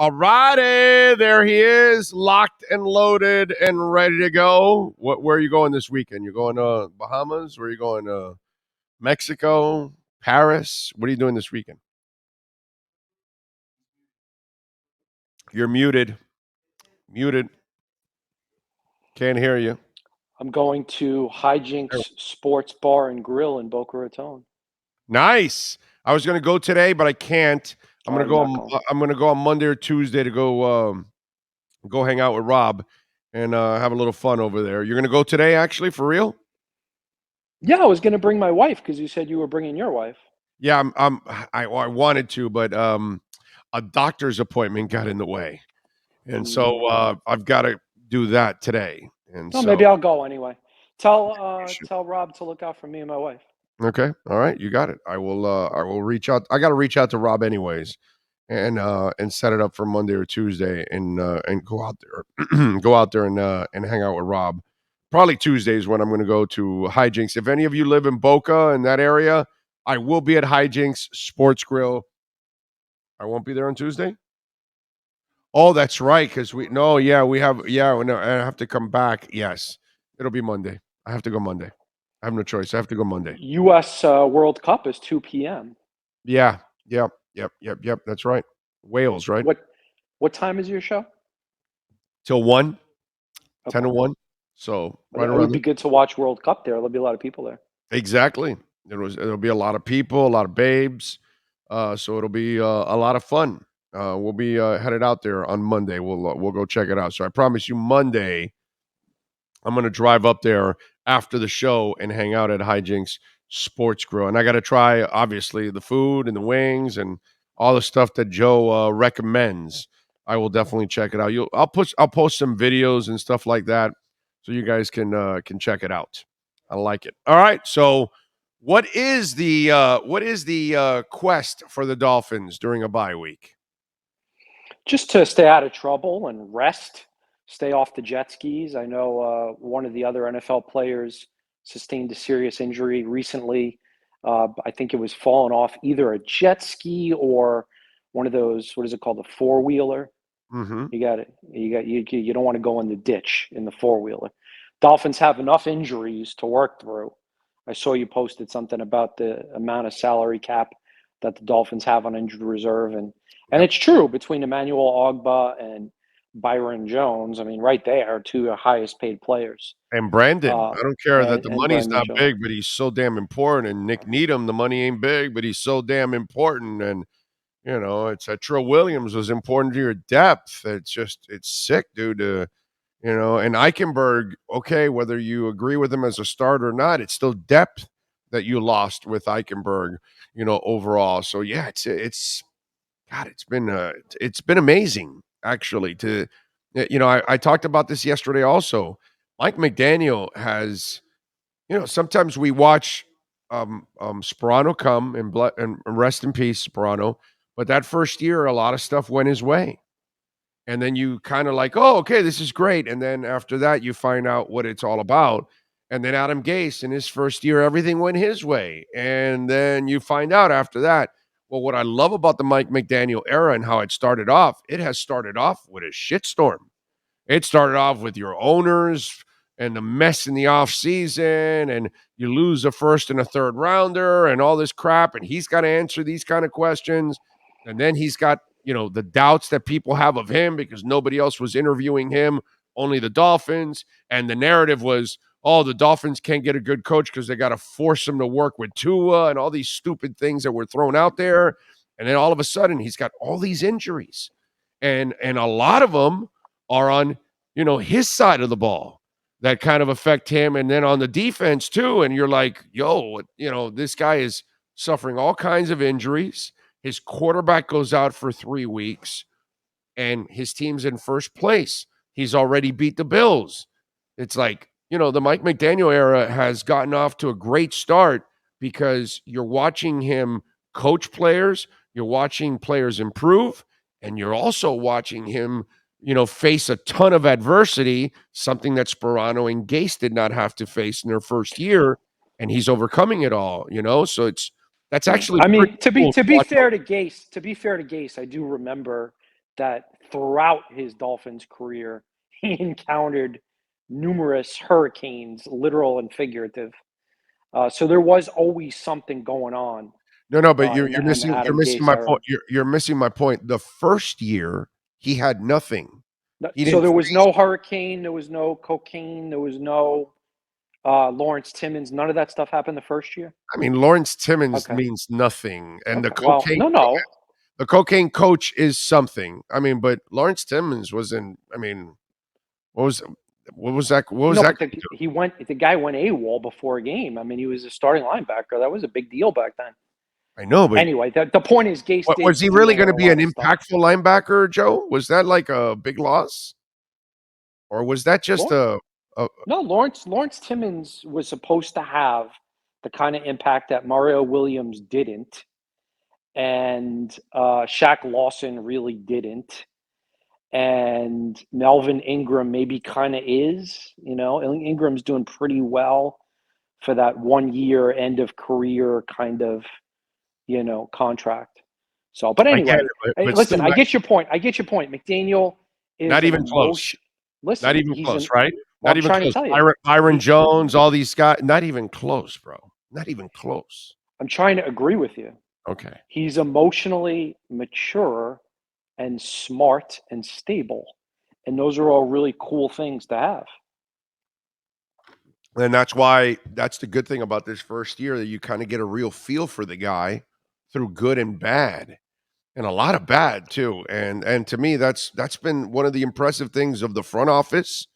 All righty, there he is, locked and loaded and ready to go. Where are you going this weekend? You going to Bahamas? Where are you going to Mexico, Paris? What are you doing this weekend? You're muted. Muted. Can't hear you. I'm going to Hijinks Sports Bar and Grill in Boca Raton. Nice. I was going to go today, but I can't. I'm going to go. I'm going to go on Monday or Tuesday to go hang out with Rob and have a little fun over there. You're going to go today, actually, for real? Yeah, I was going to bring my wife because you said you were bringing your wife. Yeah, I wanted to, but a doctor's appointment got in the way, and so I've got to do that today. And well, so maybe I'll go anyway. Tell Rob to look out for me and my wife. Okay, all right, you got it. I will reach out. I got to reach out to Rob anyways, and set it up for Monday or Tuesday, and go out there, go out there and hang out with Rob. Probably Tuesdays when I'm going to go to Hijinks. If any of you live in Boca in that area, I will be at Hijinks Sports Grill. I won't be there on Tuesday. Oh, that's right. Because we have no, I have to come back. Yes, it'll be Monday. I have to go Monday. I have no choice. I have to go Monday. U.S. World Cup is 2 p.m. Yeah. Yep. That's right. Wales, right? What time is your show? Till 1, Okay. 10 to 1. So right around. It would be good to watch World Cup there. There'll be a lot of people there. Exactly. There'll be a lot of people, a lot of babes. So it'll be a lot of fun. We'll be headed out there on Monday. We'll go check it out. So I promise you, Monday, I'm going to drive up there after the show and hang out at Hijinks Sports Grill. And I got to try, obviously, the food and the wings and all the stuff that Joe recommends. I will definitely check it out. I'll post some videos and stuff like that so you guys can check it out. I like it. All right. So what is the quest for the Dolphins during a bye week? Just to stay out of trouble and rest. Stay off the jet skis. I know one of the other NFL players sustained a serious injury recently. I think it was falling off either a jet ski or one of those. What is it called? A four-wheeler. Mm-hmm. You don't want to go in the ditch in the four-wheeler. Dolphins have enough injuries to work through. I saw you posted something about the amount of salary cap that the Dolphins have on injured reserve, and it's true between Emmanuel Ogbah and Byron Jones. I mean, right there, two of the highest paid players. And Brandon, I don't care that the money's Brandon not Jones. big, but he's so damn important. And Nick Needham, the money ain't big, but he's so damn important. And it's Trill Williams was important to your depth. It's sick, dude. And Eichenberg, okay, whether you agree with him as a starter or not, it's still depth that you lost with Eichenberg, overall. So yeah, it's been amazing actually to I talked about this yesterday also. Mike McDaniel has, sometimes we watch Sperano come and rest in peace, Sperano. But that first year, a lot of stuff went his way. And then you kind of like, oh, okay, this is great. And then after that, you find out what it's all about. And then Adam Gase, in his first year, everything went his way. And then you find out after that, well, what I love about the Mike McDaniel era and how it started off, it has started off with a shitstorm. It started off with your owners and the mess in the offseason, and you lose a first and a third rounder and all this crap, and he's got to answer these kind of questions. And then he's got, the doubts that people have of him because nobody else was interviewing him, only the Dolphins. And the narrative was, oh, the Dolphins can't get a good coach because they got to force him to work with Tua and all these stupid things that were thrown out there. And then all of a sudden, he's got all these injuries. And a lot of them are on, his side of the ball that kind of affect him. And then on the defense too. And you're like, yo, this guy is suffering all kinds of injuries. His quarterback goes out for 3 weeks and his team's in first place. He's already beat the Bills. It's like, the Mike McDaniel era has gotten off to a great start because you're watching him coach players, you're watching players improve, and you're also watching him, face a ton of adversity, something that Sperano and Gase did not have to face in their first year, and he's overcoming it all, So that's actually. I mean, to be fair to Gase, I do remember that throughout his Dolphins career, he encountered numerous hurricanes, literal and figurative. So there was always something going on No, but in the you're Adam missing Gase my era. point. You're missing my point. The first year, he had nothing. He So didn't there was face no hurricane, there was no cocaine, there was no Lawrence Timmons. None of that stuff happened the first year. I mean, Lawrence Timmons Okay. means nothing, and Okay. Well, no. the cocaine coach is something. I mean, but Lawrence Timmons was in. I mean, what was that? What was No, that? but the guy went AWOL before a game. I mean, he was a starting linebacker. That was a big deal back then. I know, but Anyway, the point is Gase what, was did he really deal going in to a be an lot of stuff. impactful linebacker, Joe? Was that like a big loss, or was that just No, Lawrence Timmons was supposed to have the kind of impact that Mario Williams didn't, and Shaq Lawson really didn't, and Melvin Ingram maybe kind of is. Ingram's doing pretty well for that 1 year end of career kind of contract. So, but I get anyway, it, hey, but still listen, I get your point. McDaniel is not an even close. emotion. Not Listen, even close, right? well, Not I'm even trying to close. tell you, Byron he, Jones, all these guys, not even close, bro. Not even close. I'm trying to agree with you. Okay. He's emotionally mature and smart and stable. And those are all really cool things to have. And that's the good thing about this first year that you kind of get a real feel for the guy through good and bad. And a lot of bad too. And to me, that's been one of the impressive things of the front office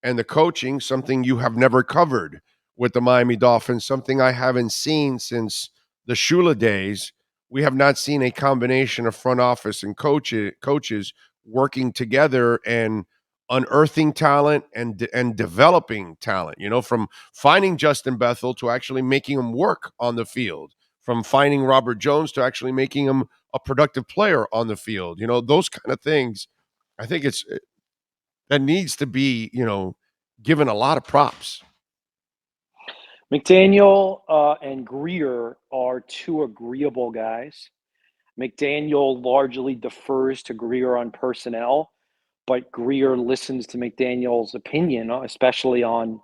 and the coaching, something you have never covered with the Miami Dolphins, something I haven't seen since the Shula days. We have not seen a combination of front office and coaches working together and unearthing talent and developing talent. From finding Justin Bethel to actually making him work on the field, from finding Robert Jones to actually making him a productive player on the field. Those kind of things. I think that needs to be, given a lot of props. McDaniel and Greer are two agreeable guys. McDaniel largely defers to Greer on personnel, but Greer listens to McDaniel's opinion, especially on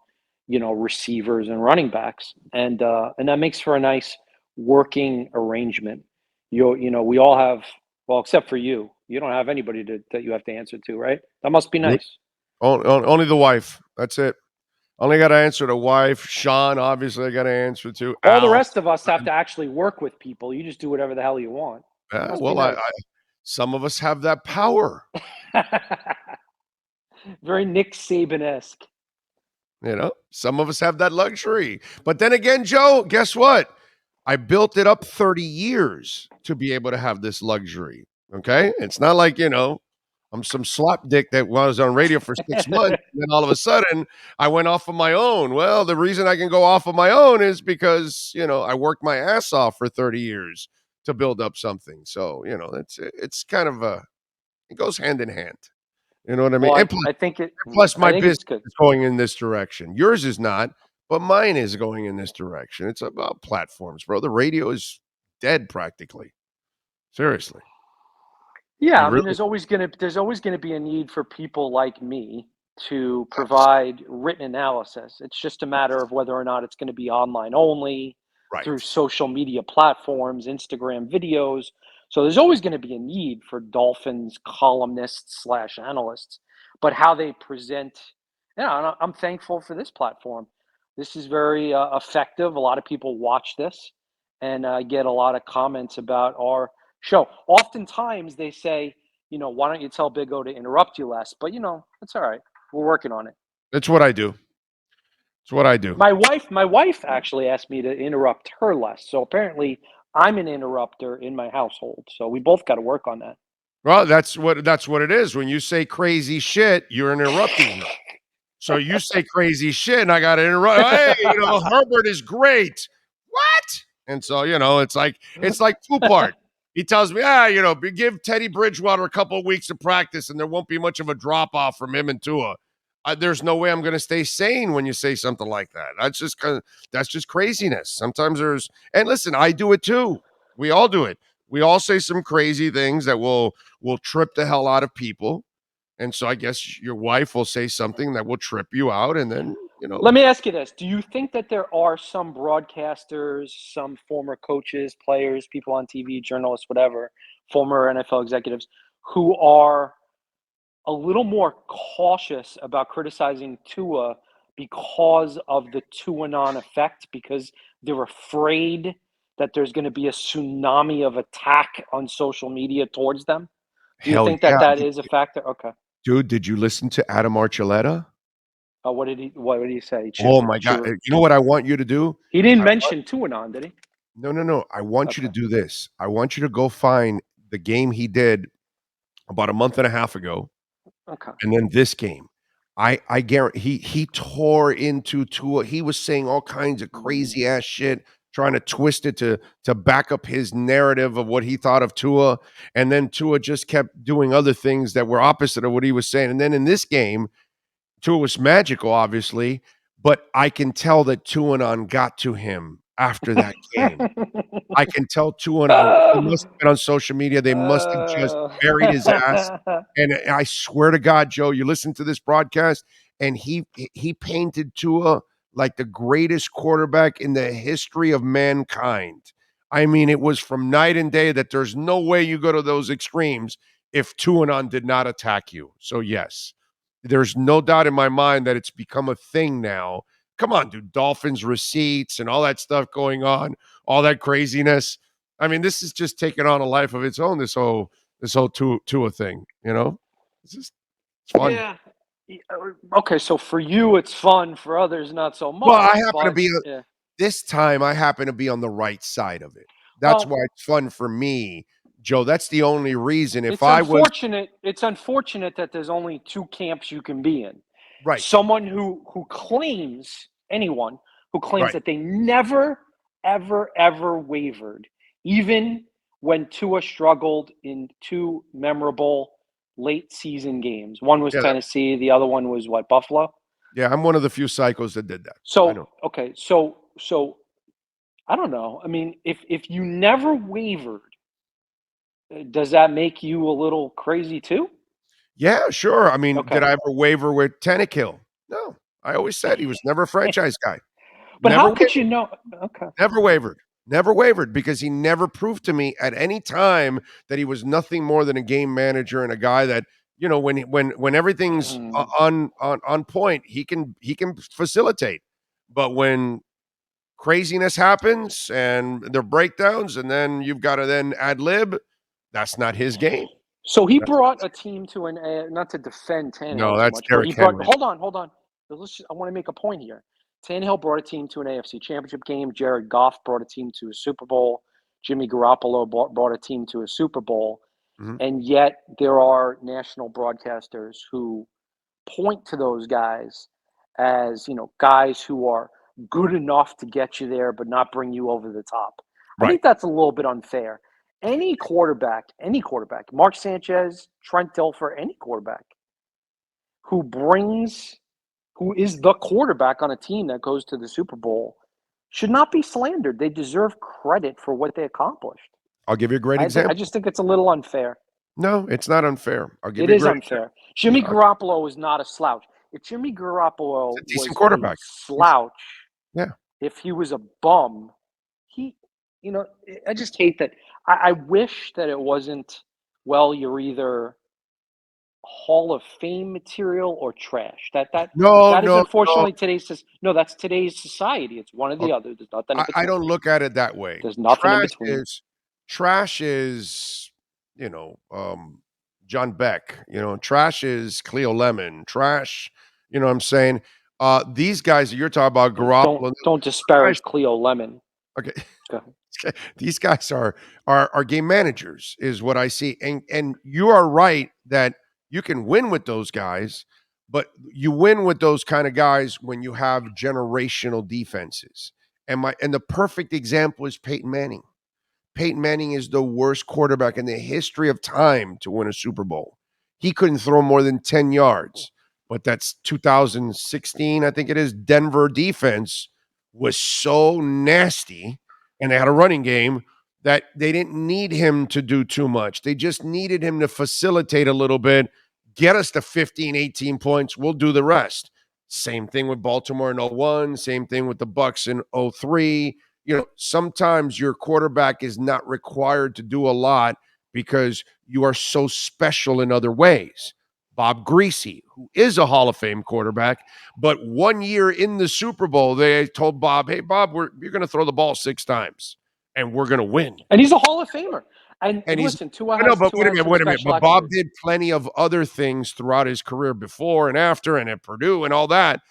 receivers and running backs, and that makes for a nice working arrangement. We all have, well, except for you. You don't have anybody that you have to answer to, right? That must be Nope. nice. Only the wife. That's it. Only got to answer to wife. Sean, obviously, I got to answer to All the Al. rest of us have to actually work with people. You just do whatever the hell you want. That must be Well, nice. some of us have that power. Very Nick Saban-esque. Some of us have that luxury. But then again, Joe, guess what? I built it up 30 years to be able to have this luxury. Okay. It's not like, I'm some slop dick that was on radio for 6 months. And then all of a sudden I went off on my own. Well, the reason I can go off on my own is because, I worked my ass off for 30 years to build up something. So, it's kind of it goes hand in hand. You know what I mean? Well, And I think it. plus I my think business it's good. is going in this direction. Yours is not, but mine is going in this direction. It's about platforms, bro. The radio is dead practically. Seriously. Yeah, You I mean, really there's always gonna be a need for people like me to provide written analysis. It's just a matter of whether or not it's going to be online only through right. social media platforms, Instagram videos. So there's always going to be a need for Dolphins columnists slash analysts, but how they present, and I'm thankful for this platform. This is very effective. A lot of people watch this, and I get a lot of comments about our show. Oftentimes they say, why don't you tell Big O to interrupt you less? But it's all right. We're working on it. It's what I do. It's what I do. My wife actually asked me to interrupt her less. So apparently I'm an interrupter in my household. So we both got to work on that. Well, that's what it is. When you say crazy shit, you're interrupting her. So you say crazy shit, and I got to interrupt. Hey, Herbert is great. What? And so it's like two-part. He tells me, give Teddy Bridgewater a couple of weeks of practice, and there won't be much of a drop off from him and Tua. There's no way I'm going to stay sane when you say something like that. That's just craziness. Sometimes and listen, I do it too. We all do it. We all say some crazy things that will trip the hell out of people. And so I guess your wife will say something that will trip you out, and then, Let me ask you this. Do you think that there are some broadcasters, some former coaches, players, people on TV, journalists, whatever, former NFL executives, who are a little more cautious about criticizing Tua because of the Tuanon effect, because they're afraid that there's going to be a tsunami of attack on social media towards them? Do you hell think yeah. that that is a factor? Okay. Dude, did you listen to Adam Archuleta? What did he say? Oh my god. You know what I want you to do? He didn't I want mention Tuanon, did he? No, no, no. I want you to Okay. do this. I want you to go find the game he did about a month and a half ago, Okay. and then this game. I guarantee he tore into Tua. He was saying all kinds of crazy ass shit, trying to twist it to back up his narrative of what he thought of Tua, and then Tua just kept doing other things that were opposite of what he was saying. And then in this game, Tua was magical, obviously, but I can tell that Tuanon got to him after that game. I can tell Tuanon he must have been on social media. They must have just buried his ass. And I swear to God, Joe, you listen to this broadcast, and he painted Tua like the greatest quarterback in the history of mankind. I mean, it was from night and day that there's no way you go to those extremes if Tuanon did not attack you. So yes, there's no doubt in my mind that it's become a thing now. Come on, dude. Dolphins receipts and all that stuff going on, all that craziness. I mean, this is just taking on a life of its own. This whole Tua thing, it's just it's fun. Yeah. Okay, so for you it's fun, for others not so Well, much, but yeah. this time I happen to be on the right side of it. That's Well, why it's fun for me, Joe. That's the only reason. If it's I was unfortunate that there's only two camps you can be in. right, Someone who claims anyone who claims right, that they never ever wavered, even when Tua struggled in two memorable late season games. One was yeah, Tennessee, the other one was what, Buffalo? yeah. I'm one of the few psychos that did that. I So, know. okay, so I don't know. I mean, if you never wavered, does that make you a little crazy too? Yeah, sure. I mean, did Okay. I ever waver with Tannehill? No. I always said he was never a franchise guy. But Never how could wavered. you know? Okay. Never wavered. Never wavered because he never proved to me at any time that he was nothing more than a game manager and a guy that, when everything's Mm. on point, he can facilitate. But when craziness happens and there are breakdowns and then you've got to then ad lib, that's not his game. So he That's brought a team to not to defend no, Tannehill too that's much, but he Derrick brought. Henry. Hold on. I want to make a point here. Tannehill brought a team to an AFC Championship game. Jared Goff brought a team to a Super Bowl. Jimmy Garoppolo brought a team to a Super Bowl. Mhm. And yet there are national broadcasters who point to those guys as, guys who are good enough to get you there but not bring you over the top. I Right. think that's a little bit unfair. Any quarterback, Mark Sanchez, Trent Dilfer, any quarterback who who is the quarterback on a team that goes to the Super Bowl should not be slandered. They deserve credit for what they accomplished. I'll give you a great I example. just think it's a little unfair. No, it's not unfair. I'll give It you a is great unfair. example. Jimmy No, Garoppolo is not a slouch. If Jimmy he's Garoppolo a decent was a quarterback. slouch, Yeah. if he was a bum, he, I just hate that. I wish that it wasn't, well, you're either Hall of Fame material or trash. No, That is no, no. unfortunately no, that's today's society. It's one or the Ok other. There's nothing in I between. don't look at it that way. There's nothing in Trash between. is trash is, you know, um, John Beck, trash is Cleo Lemon, trash, you know what I'm saying? These guys that you're talking about, Garoppolo, Don't guys disparage Cleo Lemon. okay. Go ahead. These guys are game managers is what I see. And you are right that you can win with those guys, but you win with those kind of guys when you have generational defenses. And the perfect example is Peyton Manning. Peyton Manning is the worst quarterback in the history of time to win a Super Bowl. He couldn't throw more than 10 yards. But that's 2016, I think it is. Denver defense was so nasty, and they had a running game that they didn't need him to do too much. They just needed him to facilitate a little bit, get us to 15, 18 points. We'll do the rest. Same thing with Baltimore in 01, same thing with the Bucks in 03. Sometimes your quarterback is not required to do a lot because you are so special in other ways. Bob Greasy, who is a Hall of Fame quarterback, but 1 year in the Super Bowl, they told Bob, hey, Bob, you're going to throw the ball 6 times and we're going to win. And he's a Hall of Famer. And he's listen, Tua no, has but wait a some minute. special But Bob attributes. did plenty of other things throughout his career before and after and at Purdue and all that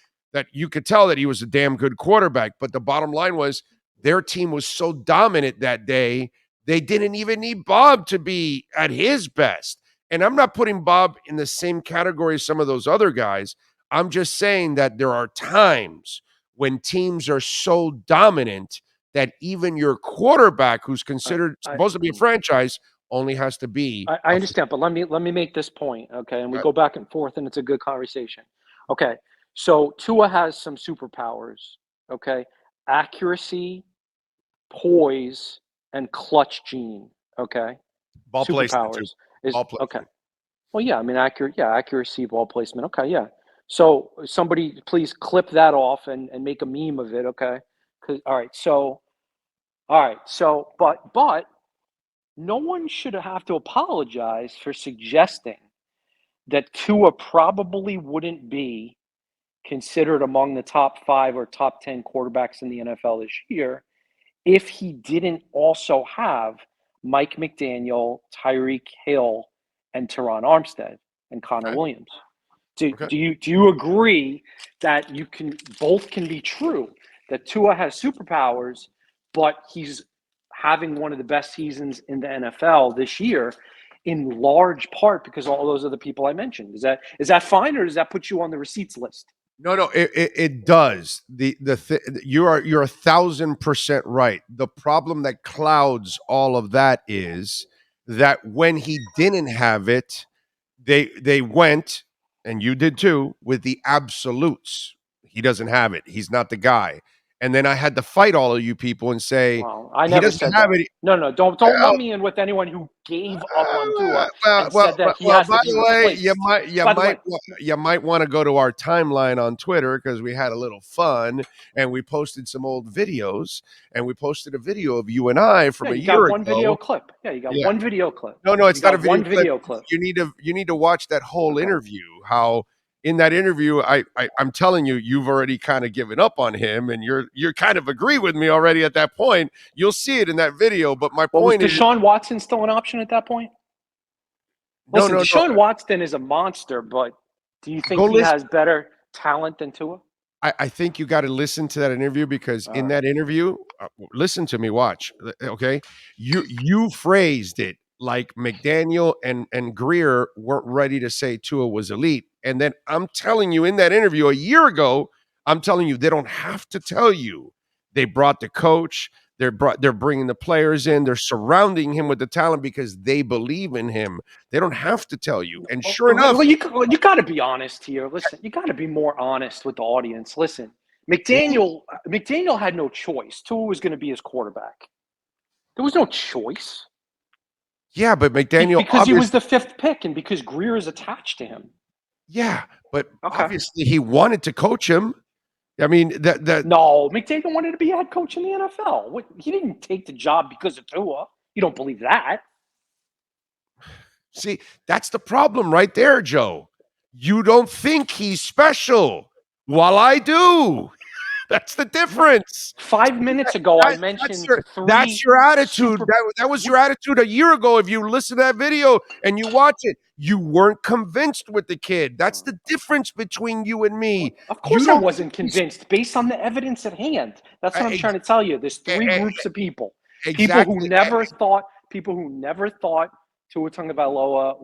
you could tell that he was a damn good quarterback. But the bottom line was their team was so dominant that day, they didn't even need Bob to be at his best. And I'm not putting Bob in the same category as some of those other guys. I'm just saying that there are times when teams are so dominant that even your quarterback, who's considered supposed to be a franchise, only has to be. I understand, but let me make this point, okay? And we go back and forth, and it's a good conversation. Okay, so Tua has some superpowers, okay? Accuracy, poise, and clutch gene, okay? Ball placement too. Superpowers is Ball placement. okay. Well, yeah, I mean accuracy, ball placement. Okay, yeah. So somebody please clip that off and make a meme of it, okay? All right, so but no one should have to apologize for suggesting that Tua probably wouldn't be considered among the top 5 or top 10 quarterbacks in the NFL this year if he didn't also have Mike McDaniel, Tyreek Hill, and Teron Armstead and Connor Williams. Do you agree that both can be true? That Tua has superpowers, but he's having one of the best seasons in the NFL this year, in large part because of all those other people I mentioned. Is that fine, or does that put you on the receipts list? No, it does. You're 1,000% right. The problem that clouds all of that is that when he didn't have it, they went, and you did too, with the absolutes. He doesn't have it. He's not the guy. And then I had to fight all of you people and say, well, I he never doesn't said have that. it. No, don't lump me in with anyone who gave up on Tua and said that he has to be replaced. You might want to go to our timeline on Twitter because we had a little fun and we posted some old videos, and we posted a video of you and I from a year ago. You got one video clip. Yeah, you got one video clip. No, it's not a video clip. Video clip. You need to watch that whole interview. How in that interview, I'm telling you, you've already kind of given up on him, and you're kind of agree with me already at that point. You'll see it in that video. But my point is, Deshaun Watson still an option at that point? Listen, Deshaun Watson is a monster, but do you think he has better talent than Tua? I think you got to listen to that interview because in that interview, listen to me, watch. Okay, you phrased it like McDaniel and Greer weren't ready to say Tua was elite. And then I'm telling you in that interview a year ago, I'm telling you they don't have to tell you. They brought the coach. They're bringing the players in. They're surrounding him with the talent because they believe in him. They don't have to tell you. And sure enough, you got to be honest here. Listen, you got to be more honest with the audience. Listen, McDaniel had no choice. Tua was going to be his quarterback. There was no choice. Yeah, but McDaniel because he was the 5th pick and because Greer is attached to him. Yeah, but obviously he wanted to coach him. I mean, no, McDaniel wanted to be head coach in the NFL. He didn't take the job because of Tua. You don't believe that? See, that's the problem right there, Joe. You don't think he's special, while I do. That's the difference. 5 minutes ago, I mentioned that's your attitude. That was your attitude a year ago. If you listen to that video and you watch it, you weren't convinced with the kid. That's the difference between you and me. Of course I wasn't convinced based on the evidence at hand. That's what I'm trying to tell you. There's 3 groups of people. Exactly. People who never thought Tua Tagovailoa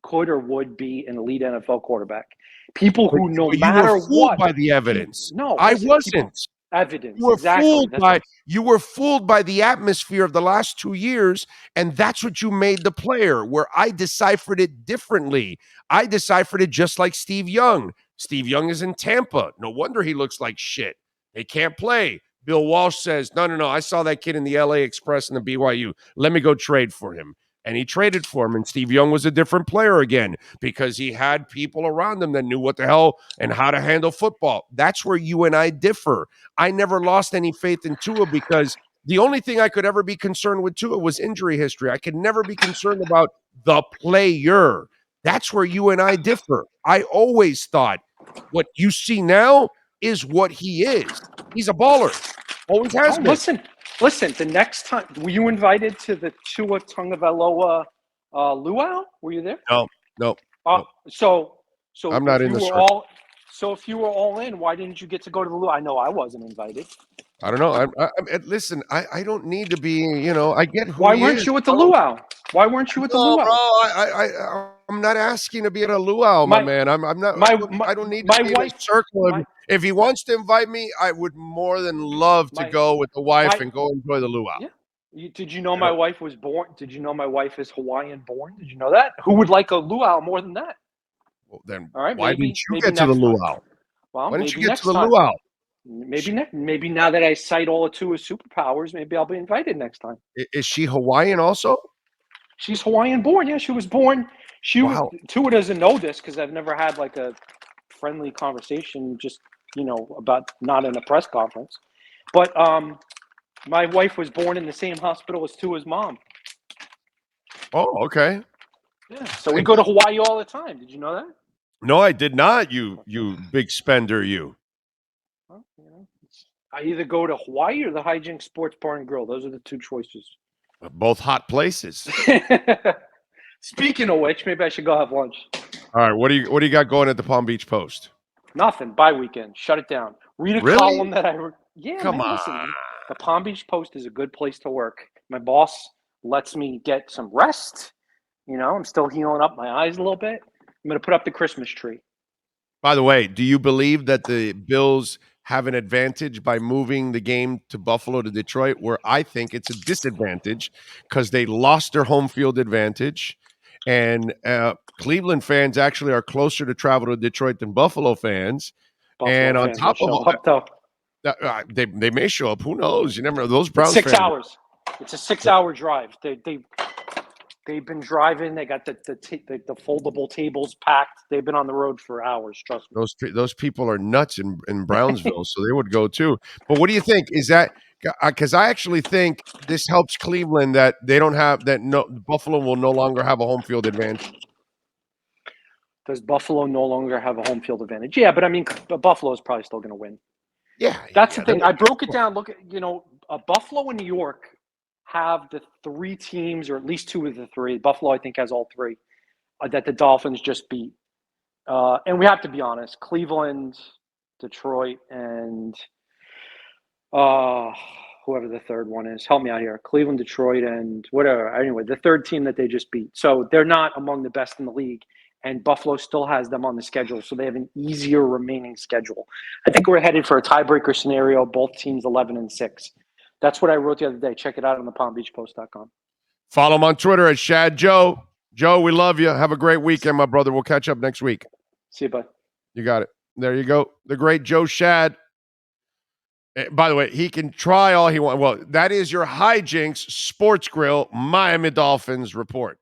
could or would be an elite NFL quarterback. People who no matter what by the evidence. No, I wasn't. Evidence. You were fooled by the atmosphere of the last 2 years, and that's what you made the player, where I deciphered it differently. I deciphered it just like Steve Young. Steve Young is in Tampa. No wonder he looks like shit. They can't play. Bill Walsh says, no, I saw that kid in the LA Express and the BYU. Let me go trade for him. And he traded for him. And Steve Young was a different player again because he had people around him that knew what the hell and how to handle football. That's where you and I differ. I never lost any faith in Tua because the only thing I could ever be concerned with Tua was injury history. I could never be concerned about the player. That's where you and I differ. I always thought what you see now is what he is. He's a baller. Always has been. Listen. The next time, were you invited to the Tua Tagovailoa luau? Were you there? No. So I'm not in the circle. So if you were all in, why didn't you get to go to the luau? I know I wasn't invited. I don't know. Listen, I don't need to be. I get who. Why weren't you at the luau? Why weren't you at the luau? Bro, I'm not asking to be at a luau, my man. I'm not. I don't need to be in a circle. If he wants to invite me, I would more than love to go with the wife and go enjoy the luau. Yeah. Did you know my wife was born? Did you know my wife is Hawaiian born? Did you know that? Who would like a luau more than that? Well, then, all right. Why didn't you get to the luau? Well, why didn't you get to the luau? Maybe now that I cite all of Tua's superpowers, maybe I'll be invited next time. Is she Hawaiian also? She's Hawaiian born. Yeah, she was born. Tua doesn't know this because I've never had like a friendly conversation, just about not in a press conference. But my wife was born in the same hospital as Tua's mom. Oh, okay. Yeah, so we go to Hawaii all the time. Did you know that? No, I did not. You big spender, you. Well, I either go to Hawaii or the Hijinks Sports Bar and Grill. Those are the two choices. Both hot places. Speaking of which, maybe I should go have lunch. All right, what do you got going at the Palm Beach Post? Nothing. Bye weekend. Shut it down. Read a column that I read. Yeah, come on. Listen, the Palm Beach Post is a good place to work. My boss lets me get some rest. I'm still healing up my eyes a little bit. I'm going to put up the Christmas tree. By the way, do you believe that the Bills have an advantage by moving the game to Buffalo to Detroit, where I think it's a disadvantage because they lost their home field advantage, and Cleveland fans actually are closer to travel to Detroit than Buffalo fans. And on top of all that, they may show up. Who knows? You never know. Those Browns fans. 6 hours. It's a 6-hour drive. They've been driving. They got the foldable tables packed. They've been on the road for hours. Trust me. Those people are nuts in Brownsville, so they would go too. But what do you think? Is that because I actually think this helps Cleveland that they don't have that? No, Buffalo will no longer have a home field advantage. Does Buffalo no longer have a home field advantage? Yeah, but I mean, Buffalo is probably still going to win. Yeah, that's the thing. I broke it down. Look at Buffalo and New York have the three teams, or at least two of the three. Buffalo, I think, has all three that the Dolphins just beat. And we have to be honest, Cleveland, Detroit, and whoever the third one is. Help me out here. Cleveland, Detroit, and whatever. Anyway, the third team that they just beat. So they're not among the best in the league. And Buffalo still has them on the schedule. So they have an easier remaining schedule. I think we're headed for a tiebreaker scenario, both teams 11-6. That's what I wrote the other day. Check it out on the PalmBeachPost.com. Follow him on Twitter at Schad Joe. Joe, we love you. Have a great weekend, my brother. We'll catch up next week. See you, bud. You got it. There you go. The great Joe Schad. By the way, he can try all he wants. Well, that is your Hijinks Sports Grill Miami Dolphins report.